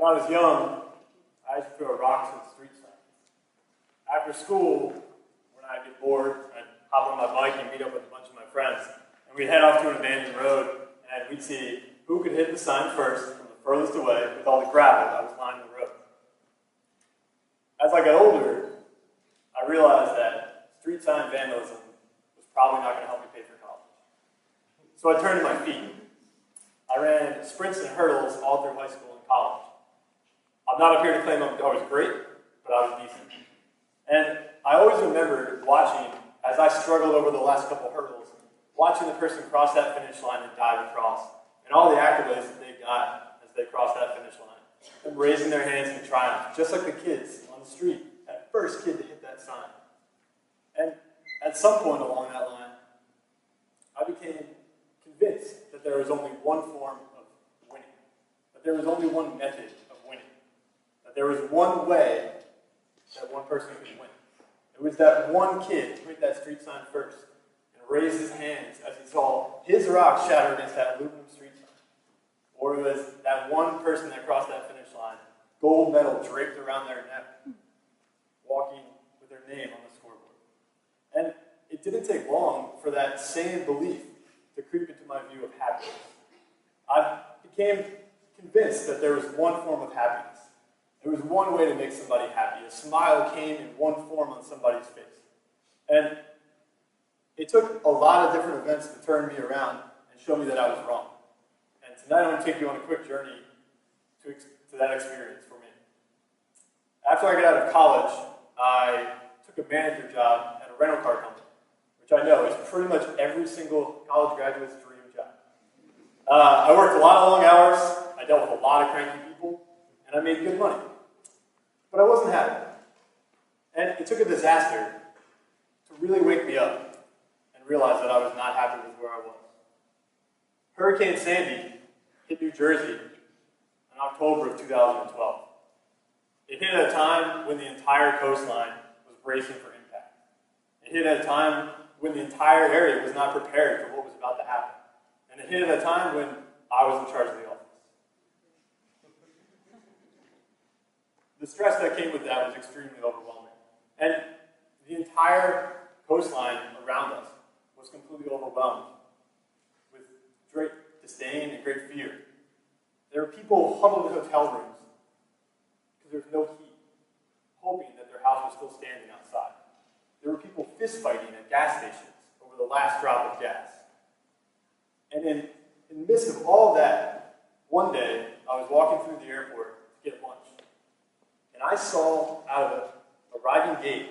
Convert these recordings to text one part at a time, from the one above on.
When I was young, I used to throw rocks at street signs. After school, when I'd get bored, I'd hop on my bike and meet up with a bunch of my friends. And we'd head off to an abandoned road, and we'd see who could hit the sign first from the furthest away with all the gravel that was lining the road. As I got older, I realized that street sign vandalism was probably not going to help me pay for college. So I turned to my feet. I ran sprints and hurdles all through high school and college. I'm not up here to claim I was great, but I was decent. And I always remember watching, as I struggled over the last couple hurdles, watching the person cross that finish line and dive across, and all the accolades that they got as they crossed that finish line, and raising their hands in triumph, just like the kids on the street, that first kid to hit that sign. And at some point along that line, I became convinced that there was only one form of winning, that there was only one method of winning, that there was one way that one person could win. It was that one kid who hit that street sign first and raised his hands as he saw his rock shatter against that aluminum street sign. Or it was that one person that crossed that finish line, gold medal draped around their neck, walking with their name on the scoreboard. And it didn't take long for that same belief to creep into my view of happiness. I became convinced that there was one form of happiness. There was one way to make somebody happy. A smile came in one form on somebody's face. And it took a lot of different events to turn me around and show me that I was wrong. And tonight I'm going to take you on a quick journey to that experience for me. After I got out of college, I took a manager job at a rental car company, which I know is pretty much every single college graduate's dream job. I worked a lot of long hours, I dealt with a lot of cranky people, and I made good money. But I wasn't happy. And it took a disaster to really wake me up and realize that I was not happy with where I was. Hurricane Sandy hit New Jersey in October of 2012. It hit at a time when the entire coastline was bracing for impact. It hit at a time when the entire area was not prepared for what was about to happen. And it hit at a time when I was in charge of the office. The stress that came with that was extremely overwhelming. And the entire coastline around us was completely overwhelmed with great disdain and great fear. There were people huddled in hotel rooms because there was no heat, hoping that their house was still standing outside. There were people fist fighting at gas stations over the last drop of gas. And in the midst of all that, one day I was walking through the airport to get lunch. And I saw out of the arriving gate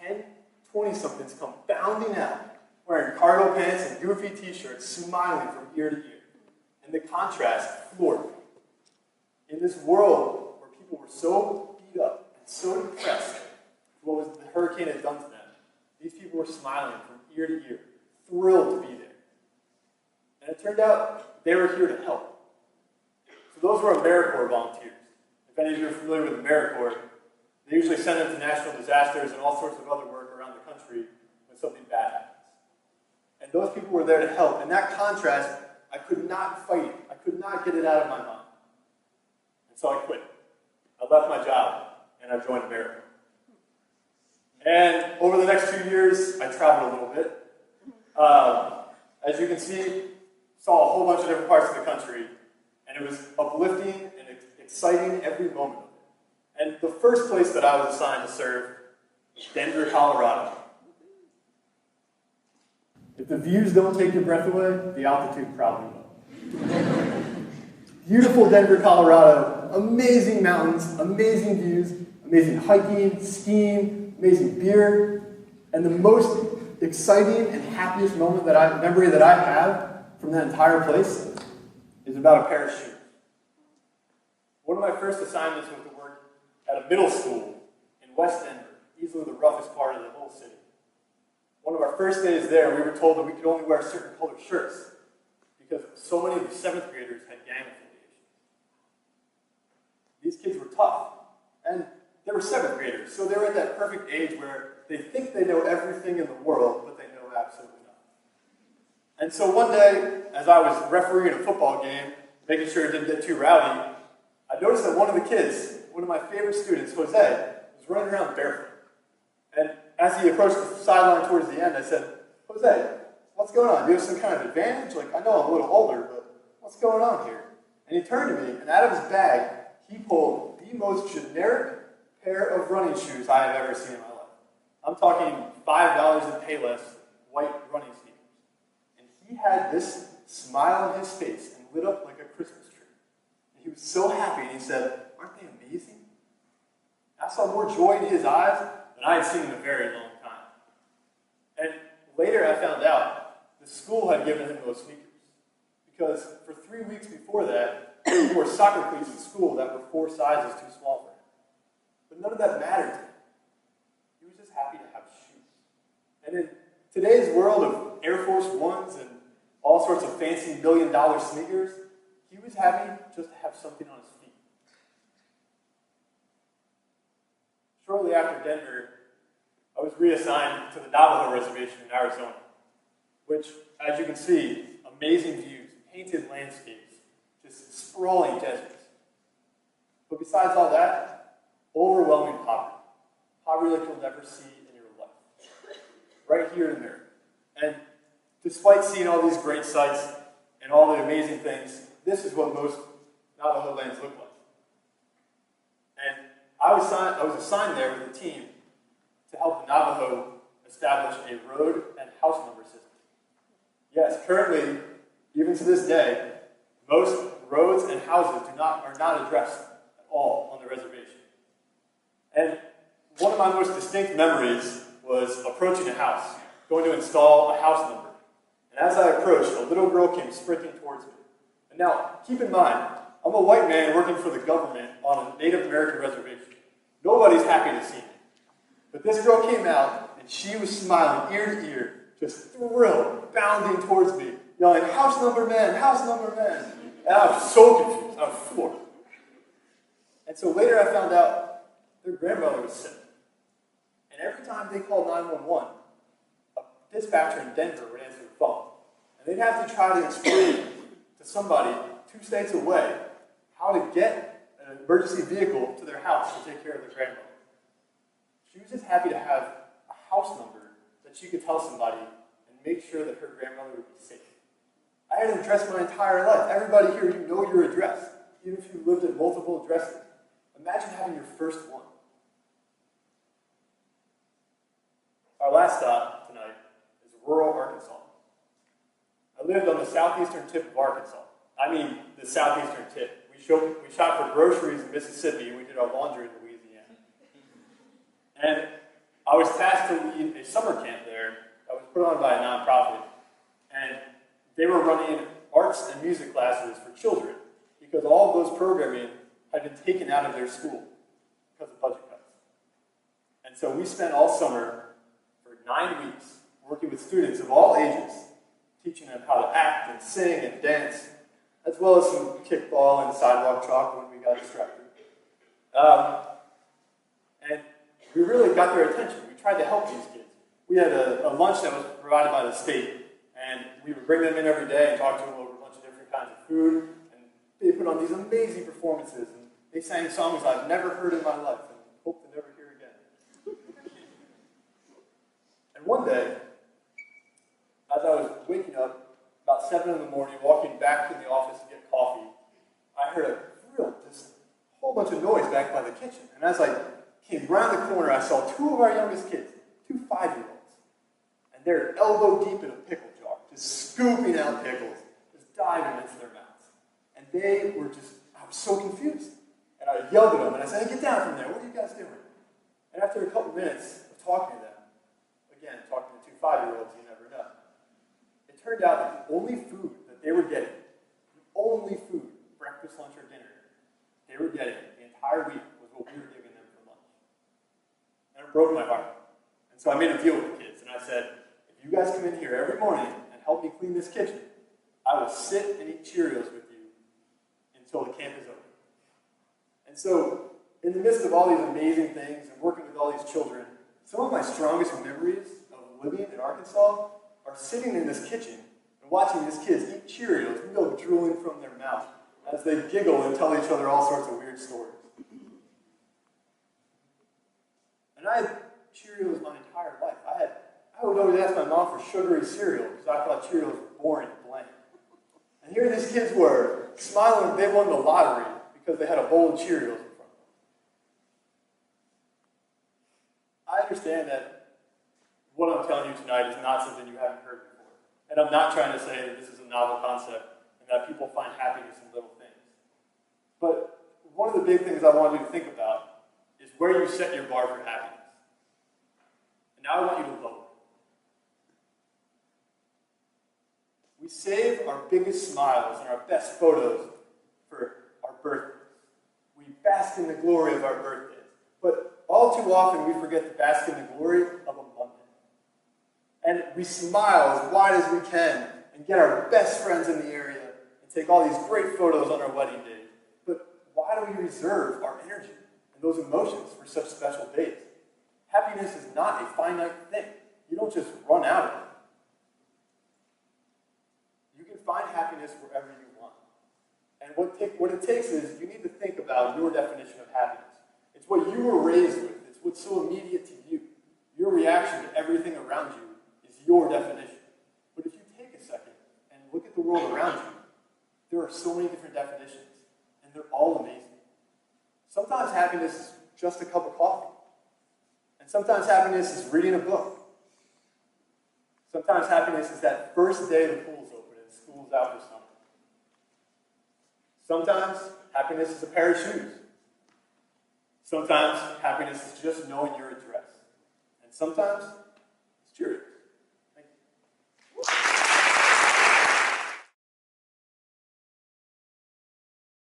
10 20-somethings come bounding out, wearing cargo pants and goofy t-shirts, smiling from ear to ear. And the contrast floored me. In this world where people were so beat up and so depressed with what the hurricane had done to them, these people were smiling from ear to ear, thrilled to be there. And it turned out they were here to help. So those were AmeriCorps volunteers. If any of you are familiar with AmeriCorps, they usually send them to national disasters and all sorts of other work around the country when something bad happens. And those people were there to help. And that contrast, I could not fight it. I could not get it out of my mind. And so I quit. I left my job, and I joined AmeriCorps. And over the next 2 years, I traveled a little bit. As you can see, saw a whole bunch of different parts of the country, and it was uplifting and exciting every moment of it. And the first place that I was assigned to serve was Denver, Colorado. If the views don't take your breath away, the altitude probably will. Beautiful Denver, Colorado. Amazing mountains, amazing views, amazing hiking, skiing, amazing beer. And the most exciting and happiest memory that I have from that entire place is about a pair of shoes. One of my first assignments was to work at a middle school in West Denver, easily the roughest part of the whole city. One of our first days there, we were told that we could only wear certain colored shirts because so many of the 7th graders had gang affiliations. These kids were tough, and they were 7th graders, so they were at that perfect age where they think they know everything in the world, but they know absolutely nothing. And so one day, as I was refereeing a football game, making sure it didn't get too rowdy, I I noticed that one of the kids, one of my favorite students, Jose, was running around barefoot. And as he approached the sideline towards the end, I said, Jose, what's going on? Do you have some kind of advantage? Like, I know I'm a little older, but what's going on here? And he turned to me, and out of his bag, he pulled the most generic pair of running shoes I have ever seen in my life. I'm talking $5 and pay less white running sneakers. And he had this smile on his face and lit up like a Christmas tree. And he was so happy, and he said, aren't they amazing? I saw more joy in his eyes than I had seen in a very long time. And later I found out the school had given him those sneakers. Because for 3 weeks before that, he wore soccer cleats in school that were 4 sizes too small for him. But none of that mattered to him. He was just happy to have shoes. And in today's world of Air Force Ones and all sorts of fancy $1 million sneakers, he was happy just to have something on his feet. Shortly after Denver, I was reassigned to the Navajo Reservation in Arizona, which, as you can see, amazing views, painted landscapes, just sprawling deserts. But besides all that, overwhelming poverty. Poverty like you'll never see in your life. Right here in America. And despite seeing all these great sights and all the amazing things, this is what most Navajo lands look like. And I was assigned there with a team to help the Navajo establish a road and house number system. Yes, currently, even to this day, most roads and houses are not addressed at all on the reservation. And one of my most distinct memories was approaching a house, going to install a house number. And as I approached, a little girl came sprinting towards me. And now, keep in mind, I'm a white man working for the government on a Native American reservation. Nobody's happy to see me. But this girl came out, and she was smiling ear to ear, just thrilled, bounding towards me, yelling, house number man, house number man. And I was so confused. I was floored. And so later I found out their grandmother was sick. And every time they called 911, a dispatcher in Denver would answer the phone. And they'd have to try to explain to somebody 2 states away how to get an emergency vehicle to their house to take care of their grandmother. She was just happy to have a house number that she could tell somebody and make sure that her grandmother would be safe. I had an address my entire life. Everybody here, you know your address, even if you lived at multiple addresses. Imagine having your first one. Our last stop tonight is rural Arkansas. I lived on the southeastern tip of Arkansas. I mean the southeastern tip. We shop for groceries in Mississippi, and we did our laundry in Louisiana. And I was tasked to lead a summer camp there that was put on by a nonprofit. And they were running arts and music classes for children because all of those programming had been taken out of their school because of budget cuts. And so we spent all summer for 9 weeks working with students of all ages, teaching them how to act and sing and dance, as well as some kickball and sidewalk chalk when we got distracted. And we really got their attention. We tried to help these kids. We had a lunch that was provided by the state, and we would bring them in every day and talk to them over a bunch of different kinds of food, and they put on these amazing performances, and they sang songs I've never heard in my life and hope to never hear again. And one day, as I was waking up, about 7 in the morning, walking back to the office to get coffee, I heard just a whole bunch of noise back by the kitchen. And as I came around the corner, I saw 2 of our youngest kids, 2 5-year-olds. And they're elbow deep in a pickle jar, just scooping out pickles, just diving into their mouths. And they were I was so confused. And I yelled at them, and I said, hey, get down from there, what are you guys doing? And after a couple minutes of talking to them, again, talking to 2 5-year-olds, you never know, it turned out that the only food that they were getting, breakfast, lunch, or dinner, they were getting the entire week was what we were giving them for lunch. And it broke my heart. And so I made a deal with the kids, and I said, if you guys come in here every morning and help me clean this kitchen, I will sit and eat Cheerios with you until the camp is over. And so, in the midst of all these amazing things and working with all these children, some of my strongest memories of living in Arkansas are sitting in this kitchen and watching these kids eat Cheerios, milk drooling from their mouth, as they giggle and tell each other all sorts of weird stories. And I had Cheerios my entire life. I would always ask my mom for sugary cereal because I thought Cheerios were boring and bland. And here these kids were smiling they won the lottery because they had a bowl of Cheerios in front of them. I understand that what I'm telling you tonight is not something you haven't heard before. And I'm not trying to say that this is a novel concept and that people find happiness in little things. But one of the big things I want you to think about is where you set your bar for happiness. And now I want you to lower it. We save our biggest smiles and our best photos for our birthdays. We bask in the glory of our birthdays. But all too often we forget to bask in the glory of a Monday. And we smile as wide as we can and get our best friends in the area and take all these great photos on our wedding day. But why do we reserve our energy and those emotions for such special days? Happiness is not a finite thing. You don't just run out of it. You can find happiness wherever you want. And what it takes is you need to think about your definition of happiness. It's what you were raised with. It's what's so immediate to you. Your reaction to everything around you is your definition. But if you take a second and look at the world around you, there are so many different definitions, and they're all amazing. Sometimes happiness is just a cup of coffee. And sometimes happiness is reading a book. Sometimes happiness is that first day the pool's open and school's out for summer. Sometimes happiness is a pair of shoes. Sometimes happiness is just knowing your address. And sometimes